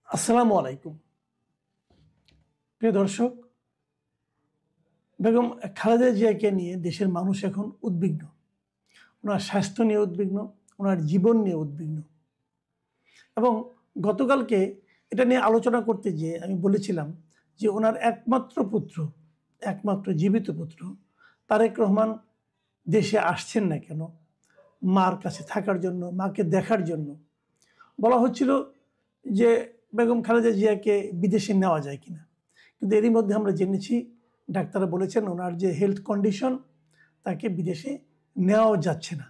আসসালামু আলাইকুম প্রিয় দর্শক। বেগম খালেদা জিয়াকে নিয়ে দেশের মানুষ এখন উদ্বিগ্ন। ওনার স্বাস্থ্য নিয়ে উদ্বিগ্ন, ওনার জীবন নিয়ে উদ্বিগ্ন। এবং গতকালকে এটা নিয়ে আলোচনা করতে গিয়ে আমি বলেছিলাম যে ওনার একমাত্র জীবিত পুত্র তারেক রহমান দেশে আসছেন না কেন? মার কাছে থাকার জন্য, মাকে দেখার জন্য। বলা হচ্ছিল যে বেগম খালেদা জিয়াকে বিদেশে নেওয়া যায় কিনা, কিন্তু এরই মধ্যে আমরা জেনেছি ডাক্তাররা বলেছেন ওনার যে হেলথ কন্ডিশন, তাকে বিদেশে নেওয়াও যাচ্ছে না।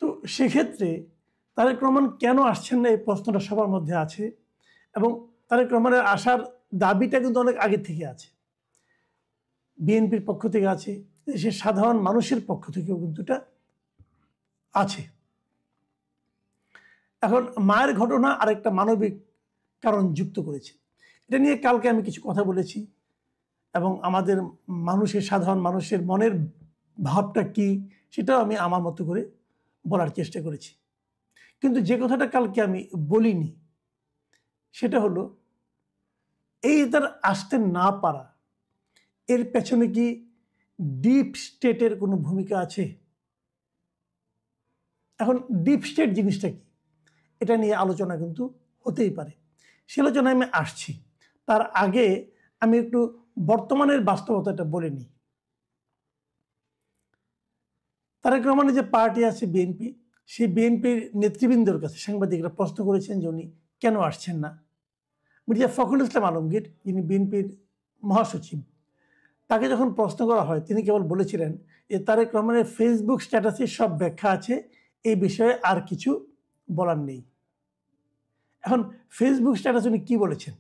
তো সেক্ষেত্রে তারেক রহমান কেন আসছেন না, এই প্রশ্নটা সবার মধ্যে আছে। এবং তারেক রহমানের আসার দাবিটা কিন্তু অনেক আগে থেকে আছে, বিএনপির পক্ষ থেকে আছে, দেশের সাধারণ মানুষের পক্ষ থেকেও কিন্তু এটা আছে। এখন মায়ের ঘটনা আরেকটা মানবিক কারণ যুক্ত করেছে। এটা নিয়ে কালকে আমি কিছু কথা বলেছি এবং আমাদের সাধারণ মানুষের মনের ভাবটা কি সেটাও আমি আমার মতো করে বলার চেষ্টা করেছি। কিন্তু যে কথাটা কালকে আমি বলিনি সেটা হলো, এই তার আসতে না পারা, এর পেছনে কি ডিপ স্টেটের কোনো ভূমিকা আছে? এখন ডিপ স্টেট জিনিসটা কি, এটা নিয়ে আলোচনা কিন্তু হতেই পারে। সে আলোচনায় আমি আসছি। তার আগে আমি একটু বর্তমানের বাস্তবতাটা বলে নিই। তারেক রহমানের যে পার্টি আছে বিএনপি, সেই বিএনপির নেতৃবৃন্দের কাছে সাংবাদিকরা প্রশ্ন করেছেন যে উনি কেন আসছেন না। মির্জা ফখরুল ইসলাম আলমগীর, যিনি বিএনপির মহাসচিব, তাকে যখন প্রশ্ন করা হয় তিনি কেবল বলেছিলেন যে তারেক রহমানের ফেসবুক স্ট্যাটাসে সব ব্যাখ্যা আছে, এই বিষয়ে আর কিছু বলার নেই। এখন ফেসবুক স্ট্যাটাস উনি কী বলেছেন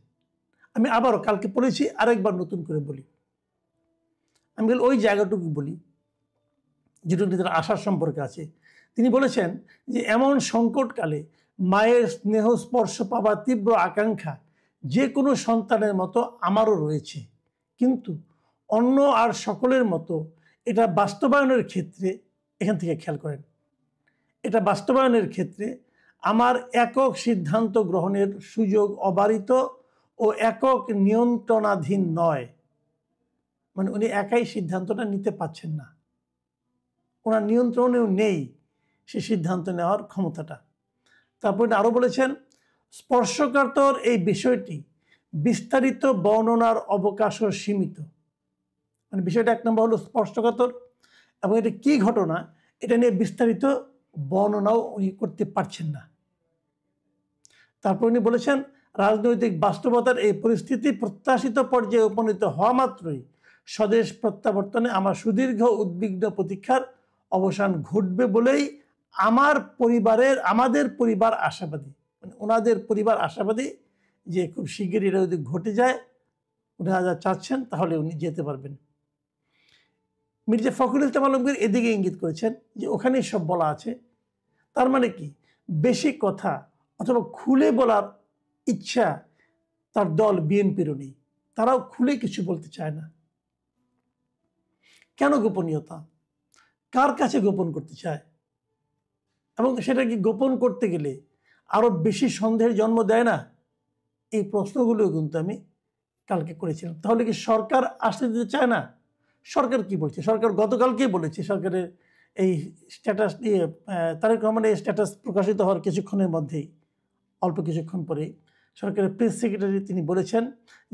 আমি আবারও কালকে পড়েছি, আরেকবার নতুন করে বলি। আমি ওই জায়গাটুকু বলি যেটুকু তার আশার সম্পর্কে আছে। তিনি বলেছেন যে এমন সংকটকালে মায়ের স্নেহ স্পর্শ পাবার তীব্র আকাঙ্ক্ষা যে কোনো সন্তানের মতো আমারও রয়েছে, কিন্তু অন্য আর সকলের মতো এটা বাস্তবায়নের ক্ষেত্রে, এখান থেকে খেয়াল করেন, এটা বাস্তবায়নের ক্ষেত্রে আমার একক সিদ্ধান্ত গ্রহণের সুযোগ অবারিত ও একক নিয়ন্ত্রণাধীন নয়। মানে উনি একাই সিদ্ধান্তটা নিতে পারছেন না, ওনার নিয়ন্ত্রণেও নেই সে সিদ্ধান্ত নেওয়ার ক্ষমতাটা। তারপর আরও বলেছেন, স্পর্শকাতর এই বিষয়টি বিস্তারিত বর্ণনার অবকাশও সীমিত। মানে বিষয়টা এক নম্বর হলো স্পর্শকাতর, এবং এটা কী ঘটনা এটা নিয়ে বিস্তারিত বর্ণনাও উনি করতে পারছেন না। তারপর উনি বলেছেন, রাজনৈতিক বাস্তবতার এই পরিস্থিতি প্রত্যাশিত পর্যায়ে উপনীত হওয়া মাত্রই স্বদেশ প্রত্যাবর্তনে আমার সুদীর্ঘ উদ্বিগ্ন প্রতীক্ষার অবসান ঘটবে বলেই আমাদের পরিবার আশাবাদী। মানে ওনাদের পরিবার আশাবাদী যে খুব শিগগিরই এটা যদি ঘটে যায়, ওনারা যা চাচ্ছেন, তাহলে উনি যেতে পারবেন। মির্জা ফখরুল ইসলাম আলমগীর এদিকে ইঙ্গিত করেছেন যে ওখানেই সব বলা আছে। তার মানে কি, বেশি কথা অথবা খুলে বলার ইচ্ছা তার দল বিএনপিরও নেই, তারাও খুলে কিছু বলতে চায় না। কেন গোপনীয়তা, কার কাছে গোপন করতে চায়, এবং সেটা কি গোপন করতে গেলে আরো বেশি সন্দেহের জন্ম দেয় না? এই প্রশ্নগুলো কিন্তু আমি কালকে করেছিলাম। তাহলে কি সরকার আসতে দিতে চায় না? সরকার কি বলছে? সরকার গতকালকেই বলেছে, সরকারের এই স্ট্যাটাস নিয়ে তারেক রহমানের স্ট্যাটাস প্রকাশিত হওয়ার কিছুক্ষণের মধ্যেই, অল্প কিছুক্ষণ পরে সরকারের প্রেস সেক্রেটারি তিনি বলেছেন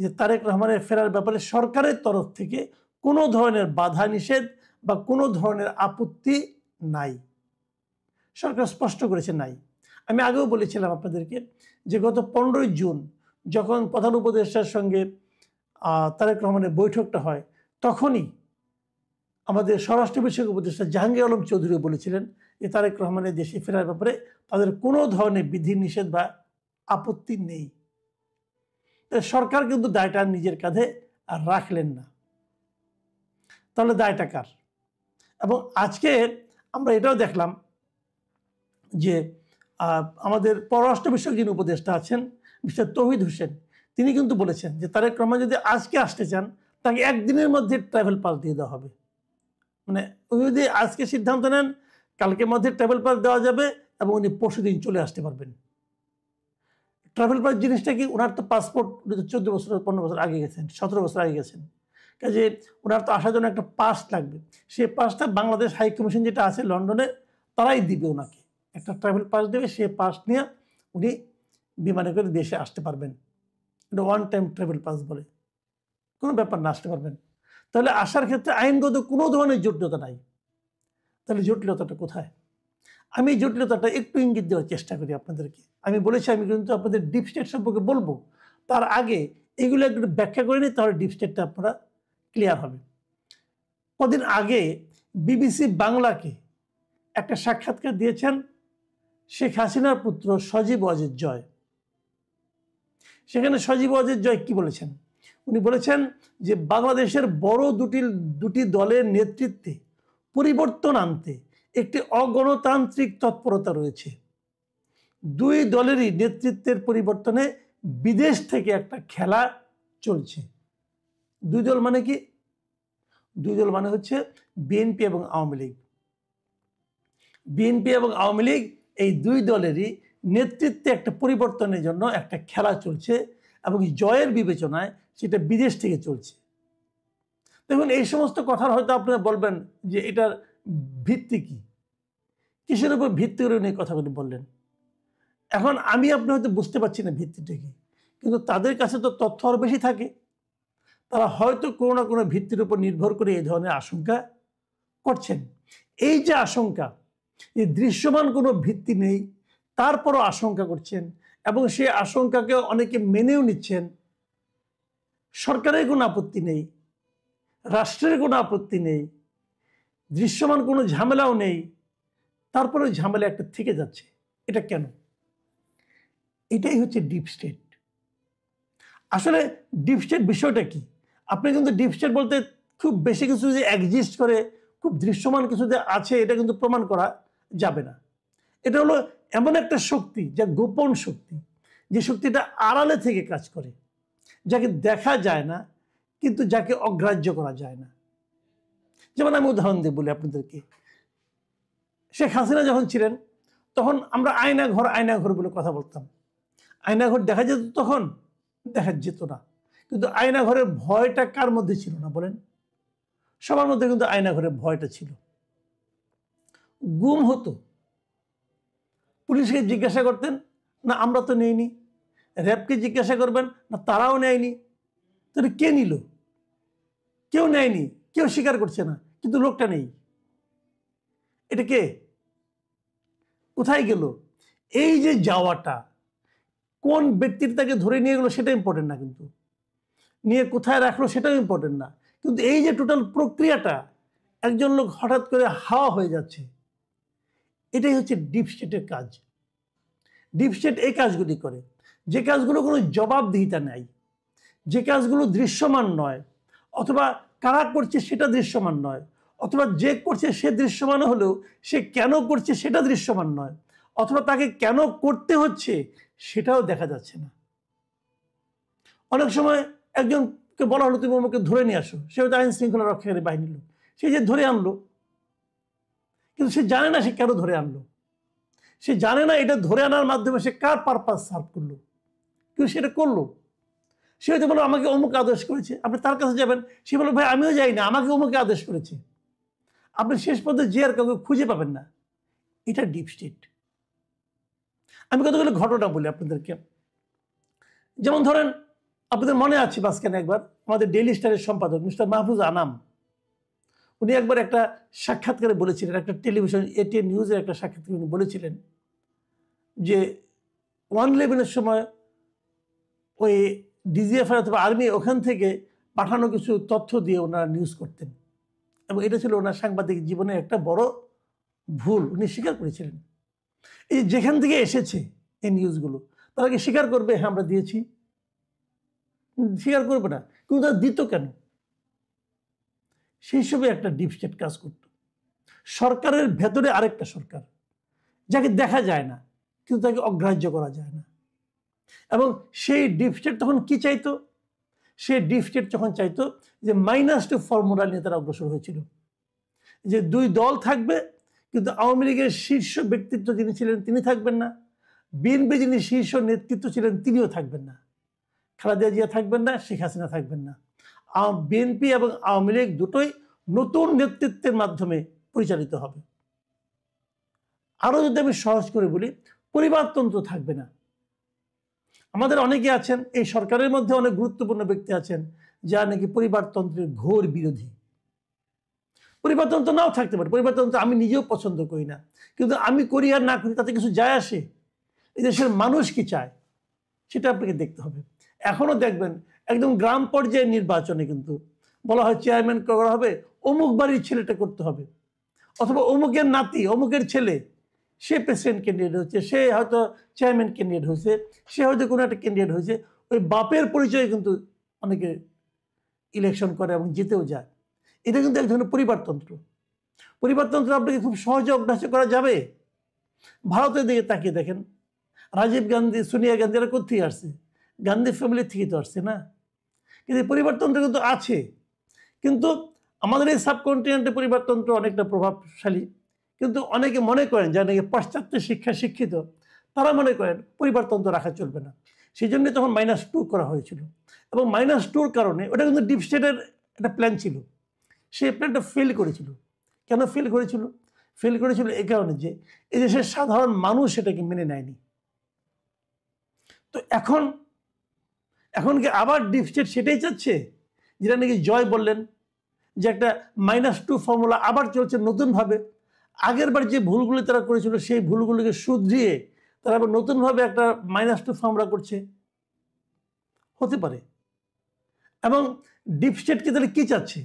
যে তারেক রহমানের ফেরার ব্যাপারে সরকারের তরফ থেকে কোনো ধরনের বাধা নিষেধ বা কোনো ধরনের আপত্তি নাই। সরকার স্পষ্ট করেছে নাই। আমি আগেও বলেছিলাম আপনাদেরকে যে গত 15ই জুন যখন প্রধান উপদেষ্টার সঙ্গে তারেক রহমানের বৈঠকটা হয়, তখনই আমাদের স্বরাষ্ট্র বিষয়ক উপদেষ্টা জাহাঙ্গীর আলম চৌধুরী বলেছিলেন যে তারেক রহমানের দেশে ফেরার ব্যাপারে তাদের কোনো ধরনের বিধি নিষেধ বা আপত্তি নেই। সরকার কিন্তু দায়টা নিজের কাঁধে আর রাখলেন না। তাহলে দায়টা কার? এবং আজকে আমরা এটাও দেখলাম যে আমাদের পররাষ্ট্র বিষয়ক যিনি উপদেষ্টা আছেন মিস্টার তৌহিদ হোসেন, তিনি কিন্তু বলেছেন যে তারেক রহমান যদি আজকে আসতে চান, তাকে একদিনের মধ্যে ট্রাভেল পাস দিয়ে দেওয়া হবে। মানে উনি যদি আজকে সিদ্ধান্ত নেন, কালকের মধ্যে ট্রাভেল পাস দেওয়া যাবে এবং উনি পরশুদিন চলে আসতে পারবেন। ট্রাভেল পাস জিনিসটা কি, ওনার তো পাসপোর্ট 14 বছর 15 বছর আগে গেছেন, 17 বছর আগে গেছেন, কাজে ওনার তো আসার জন্য একটা পাস লাগবে। সেই পাসটা বাংলাদেশ হাই কমিশন যেটা আছে লন্ডনে, তারাই দিবে ওনাকে, একটা ট্রাভেল পাস দেবে, সেই পাস নিয়ে উনি বিমানে করে দেশে আসতে পারবেন। এটা ওয়ান টাইম ট্রাভেল পাস বলে, কোনো ব্যাপার না, আসতে পারবেন। তাহলে আসার ক্ষেত্রে আইনগত কোনো ধরনের জটিলতা নাই। তাহলে জটিলতাটা কোথায়? আমি এই জটিলতাটা একটু ইঙ্গিত দেওয়ার চেষ্টা করি আপনাদেরকে। আমি বলেছি আমি কিন্তু আপনাদের ডিপ স্টেট সম্পর্কে বলবো, তার আগে এগুলো একটু ব্যাখ্যা করে নিই, তাহলে ডিপ স্টেটটা আপনারা ক্লিয়ার হবে। কদিন আগে বিবিসি বাংলাকে একটা সাক্ষাৎকার দিয়েছেন শেখ হাসিনার পুত্র সজীব ওয়াজেদ জয়। সেখানে সজীব ওয়াজেদ জয় কি বলেছেন? উনি বলেছেন যে বাংলাদেশের বড় দুটি দলের নেতৃত্বে পরিবর্তন আনতে একটি অগণতান্ত্রিক তৎপরতা রয়েছে। দুই দলেরই নেতৃত্বের পরিবর্তনে বিদেশ থেকে একটা খেলা চলছে। দুই দল মানে কি? দুই দল মানে হচ্ছে বিএনপি এবং আওয়ামী লীগ। বিএনপি এবং আওয়ামী লীগ এই দুই দলেরই নেতৃত্বে একটা পরিবর্তনের জন্য একটা খেলা চলছে, এবং জয়ের বিবেচনায় সেটা বিদেশ থেকে চলছে। দেখুন, এই সমস্ত কথার হয়তো আপনারা বলবেন যে এটার ভিত্তি কি, কিসের উপর ভিত্তি করে উনি কথাগুলি বললেন। এখন আমি আপনি হয়তো বুঝতে পারছি না ভিত্তিটা কি, কিন্তু তাদের কাছে তো তথ্য আরও বেশি থাকে। তারা হয়তো কোনো না কোনো ভিত্তির উপর নির্ভর করে এই ধরনের আশঙ্কা করছেন। এই যে আশঙ্কা, এই দৃশ্যমান কোনো ভিত্তি নেই, তারপরও আশঙ্কা করছেন, এবং সেই আশঙ্কাকে অনেকে মেনেও নিচ্ছেন। সরকারের কোনো আপত্তি নেই, রাষ্ট্রের কোনো আপত্তি নেই, দৃশ্যমান কোনো ঝামেলাও নেই, তারপরে ঝামেলা একটা থেকে যাচ্ছে। এটা কেন? এটাই হচ্ছে ডিপ স্টেট। আসলে ডিপ স্টেট বিষয়টা কি? আপনি কিন্তু ডিপ স্টেট বলতে খুব বেশি কিছু যে এক্সিস্ট করে, খুব দৃশ্যমান কিছু যে আছে, এটা কিন্তু প্রমাণ করা যাবে না। এটা হলো এমন একটা শক্তি, যা গোপন শক্তি, যে শক্তিটা আড়ালে থেকে কাজ করে, যাকে দেখা যায় না, কিন্তু যাকে অগ্রাহ্য করা যায় না। যেমন আমি উদাহরণ দিয়ে বলি আপনাদেরকে, শেখ হাসিনা যখন ছিলেন তখন আমরা আয়নাঘর বলে কথা বলতাম। আয়নাঘর দেখা যেত, তখন দেখা যেত না, কিন্তু আয়নাঘরের ভয়টা কার মধ্যে ছিল না বলেন? সবার মধ্যে কিন্তু আয়নাঘরের ভয়টা ছিল। গুম হতো, পুলিশকে জিজ্ঞাসা করতেন, না আমরা তো নেইনি। র্যাবকে জিজ্ঞাসা করবেন, না তারাও নেয়নি। তাহলে কে নিল? কেউ নেয়নি, কেউ স্বীকার করছে না, কিন্তু লোকটা নেই। এটা কে? কোথায় গেল? এই যে যাওয়াটা, কোন ব্যক্তির তাকে ধরে নিয়ে গেলো সেটা ইম্পর্টেন্ট না, কিন্তু নিয়ে কোথায় রাখলো সেটাও ইম্পর্টেন্ট না, কিন্তু এই যে টোটাল প্রক্রিয়াটা, একজন লোক হঠাৎ করে হাওয়া হয়ে যাচ্ছে, এটাই হচ্ছে ডিপ স্টেটের কাজ। ডিপ স্টেট এই কাজগুলি করে, যে কাজগুলো কোনো জবাবদিহিতা নাই, যে কাজগুলো দৃশ্যমান নয়, অথবা কারা করছে সেটা দৃশ্যমান নয়, অথবা যে করছে সে দৃশ্যমান হলেও সে কেন করছে সেটা দৃশ্যমান নয়, অথবা তাকে কেন করতে হচ্ছে সেটাও দেখা যাচ্ছে না। অনেক সময় একজনকে বলা হলো তুমি আমাকে ধরে নিয়ে আসো, সে হয়তো আইন শৃঙ্খলা রক্ষাকারী বাহিনীর লোক, সে যে ধরে আনলো, কিন্তু সে জানে না সে কেন ধরে আনলো, সে জানে না এটা ধরে আনার মাধ্যমে সে কার পারপাস সার্ভ করলো, কিন্তু সেটা করলো। সে হয়তো বলো আমাকে অমুক আদেশ করেছে, আপনি তার কাছে যাবেন, সে বলো ভাই আমিও যাই না, আমাকে অমুকে আদেশ করেছে। আপনি শেষ পর্যন্ত যে আর কাউকে খুঁজে পাবেন না। এটা ডিপ স্টেট। আমি কতগুলো ঘটনা বলি আপনাদেরকে। যেমন ধরেন, আপনাদের মনে আছে মাঝখানে একবার আমাদের ডেইলি স্টারের সম্পাদক মিস্টার মাহফুজ আনাম, উনি একবার একটা সাক্ষাৎকারে বলেছিলেন, একটা টেলিভিশন এটিএন নিউজের একটা সাক্ষাৎকারে উনি বলেছিলেন যে 1/11 সময় ওই ডিজিএফআই অথবা আর্মি ওখান থেকে পাঠানো কিছু তথ্য দিয়ে ওনারা নিউজ করতেন, এবং এটা ছিল ওনার সাংবাদিক জীবনে একটা বড় ভুল, উনি স্বীকার করেছিলেন। এই যেখান থেকে এসেছে এই নিউজগুলো, তারা কি স্বীকার করবে হ্যাঁ আমরা দিয়েছি? স্বীকার করবে না, কিন্তু তারা দিত কেন? সেই হিসেবে একটা ডিপ স্টেট কাজ করত। সরকারের ভেতরে আরেকটা সরকার, যাকে দেখা যায় না, কিন্তু তাকে অগ্রাহ্য করা যায় না। এবং সেই ডিপ স্টেট তখন কি চাইতো? সেই ডিপ স্টেট যখন চাইতো যে -2 ফর্মুলা নিয়ে তারা অগ্রসর হয়েছিল, যে দুই দল থাকবে, কিন্তু আওয়ামী লীগের শীর্ষ ব্যক্তিত্ব যিনি ছিলেন তিনি থাকবেন না, বিএনপি যিনি শীর্ষ নেতৃত্ব ছিলেন তিনিও থাকবেন না, খালেদা জিয়া থাকবেন না, শেখ হাসিনা থাকবেন না। বিএনপি এবং আওয়ামী লীগ দুটোই নতুন নেতৃত্বের মাধ্যমে পরিচালিত হবে। আরো যদি আমি সহজ করে বলি, পরিবারতন্ত্র থাকবে না। আমাদের অনেকে আছেন, এই সরকারের মধ্যে অনেক গুরুত্বপূর্ণ ব্যক্তি আছেন যারা নাকি পরিবারতন্ত্রের ঘোর বিরোধী। পরিবারতন্ত্র নাও থাকতে পারে, পরিবারতন্ত্র আমি নিজেও পছন্দ করি না, কিন্তু আমি করি আর না করি তাতে কিছু যায় আসে? এই দেশের মানুষ কি চায় সেটা আপনাকে দেখতে হবে। এখনো দেখবেন একদম গ্রাম পর্যায়ের নির্বাচনে কিন্তু বলা হয় চেয়ারম্যান করা হবে, অমুক বাড়ির ছেলেটা করতে হবে, অথবা অমুকের নাতি, অমুকের ছেলে, সে প্রেসিডেন্ট ক্যান্ডিডেট হচ্ছে, সে হয়তো চেয়ারম্যান ক্যান্ডিডেট হয়েছে, সে হয়তো কোনো একটা ক্যান্ডিডেট হয়েছে। ওই বাপের পরিচয়ে কিন্তু অনেকে ইলেকশন করে এবং জিতেও যায়। এটা কিন্তু এক ধরনের পরিবারতন্ত্র। পরিবারতন্ত্র আপনাকে খুব সহজে অভ্যাস করা যাবে। ভারতের দিকে তাকিয়ে দেখেন, রাজীব গান্ধী, সোনিয়া গান্ধী এরা কোথেকে আসছে? গান্ধী ফ্যামিলি থেকে তো আসছে না। কিন্তু পরিবারতন্ত্র কিন্তু আছে। কিন্তু আমাদের এই সাবকন্টিনেন্টে পরিবারতন্ত্র অনেকটা প্রভাবশালী, কিন্তু অনেকে মনে করেন যারা নাকি পাশ্চাত্য শিক্ষা শিক্ষিত, তারা মনে করেন পরিবারতন্ত্র রাখা চলবে না। সেই জন্যই তখন -2 করা হয়েছিল, এবং -2 কারণে ওটা কিন্তু ডিপ স্টেটের একটা প্ল্যান ছিল, সেই প্ল্যানটা ফেল করেছিল। কেন ফেল করেছিল? ফেল করেছিল এই কারণে যে এই দেশের সাধারণ মানুষ সেটাকে মেনে নেয়নি। তো এখন কি আবার ডিপ স্টেট সেটাই চাচ্ছে, যেটা নাকি জয় বললেন যে একটা -2 ফর্মুলা আবার চলছে নতুনভাবে। আগের বার যে ভুলগুলি তারা করেছিল সেই ভুলগুলিকে শুধরিয়ে তারা আবার নতুনভাবে একটা -2 ফর্মুলা করছে, হতে পারে। এবং ডিপ স্টেটকে তাহলে কি চাচ্ছে?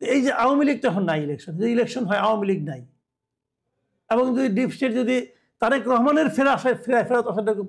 এই যে আওয়ামী লীগ তো এখন নাই, ইলেকশন যদি ইলেকশন হয় আওয়ামী লীগ নাই, এবং যদি ডিপ স্টেট যদি তারেক রহমানের ফেরত আসাটাকে